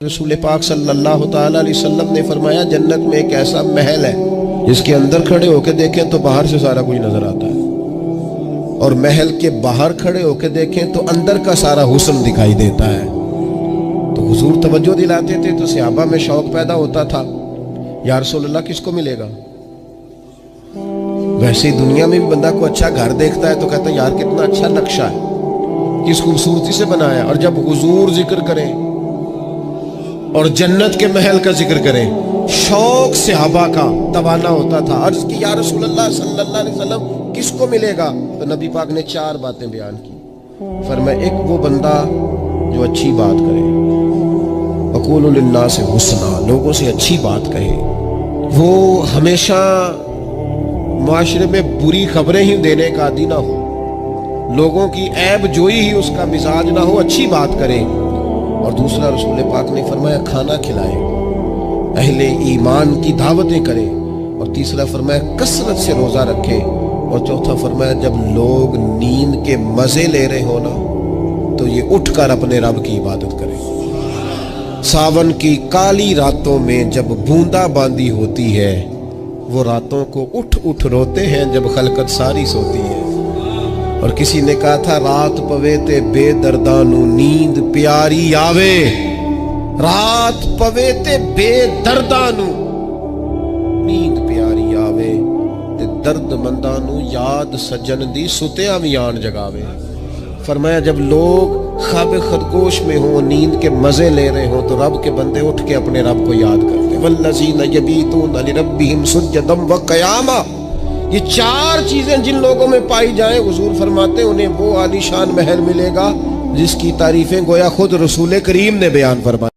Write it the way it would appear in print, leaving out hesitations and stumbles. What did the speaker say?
رسول پاک صلی اللہ تعالی علیہ وسلم نے فرمایا جنت میں ایک ایسا محل ہے جس کے اندر کھڑے ہو کے دیکھیں تو باہر سے سارا کچھ نظر آتا ہے، اور محل کے باہر کھڑے ہو کے دیکھیں تو اندر کا سارا حسن دکھائی دیتا ہے۔ تو حضور توجہ دلاتے تھے تو صحابہ میں شوق پیدا ہوتا تھا، یا رسول اللہ کس کو ملے گا؟ ویسے ہی دنیا میں بھی بندہ کو اچھا گھر دیکھتا ہے تو کہتا ہے یار کتنا اچھا نقشہ ہے، کس خوبصورتی سے بنایا، اور جب حضور ذکر کریں اور جنت کے محل کا ذکر کریں شوق صحابہ کا توانا ہوتا تھا۔ عرض کی یا رسول اللہ صلی اللہ علیہ وسلم کس کو ملے گا؟ تو نبی پاک نے 4 باتیں بیان کی۔ فرمایا ایک وہ بندہ جو اچھی بات کرے، وقولوا للناس حسنا، لوگوں سے اچھی بات کہے، وہ ہمیشہ معاشرے میں بری خبریں ہی دینے کا عادی نہ ہو، لوگوں کی عیب جوئی ہی اس کا مزاج نہ ہو، اچھی بات کرے۔ اور دوسرا رسول پاک نے فرمایا کھانا کھلائے، اہل ایمان کی دعوتیں کرے، اور تیسرا فرمایا کثرت سے روزہ رکھے، اور چوتھا فرمایا جب لوگ نیند کے مزے لے رہے ہو نا تو یہ اٹھ کر اپنے رب کی عبادت کرے۔ ساون کی کالی راتوں میں جب بوندا باندی ہوتی ہے وہ راتوں کو اٹھ اٹھ روتے ہیں جب خلقت ساری سوتی ہے۔ اور کسی نے کہا تھا رات پوے تے بے دردانو نیند پیاری آوے، رات پوے تے بے دردانو نیند پیاری آوے، تے درد مندانو یاد سجن دی ستیاں وی آن جگاوے۔ فرمایا جب لوگ خواب خدگوش میں ہوں، نیند کے مزے لے رہے ہوں، تو رب کے بندے اٹھ کے اپنے رب کو یاد کرتے۔ والذین یبیتون لربہم سجدا وقیاما، یہ 4 چیزیں جن لوگوں میں پائی جائیں حضور فرماتے ہیں انہیں وہ عالی شان محل ملے گا جس کی تعریفیں گویا خود رسول کریم نے بیان فرمائی۔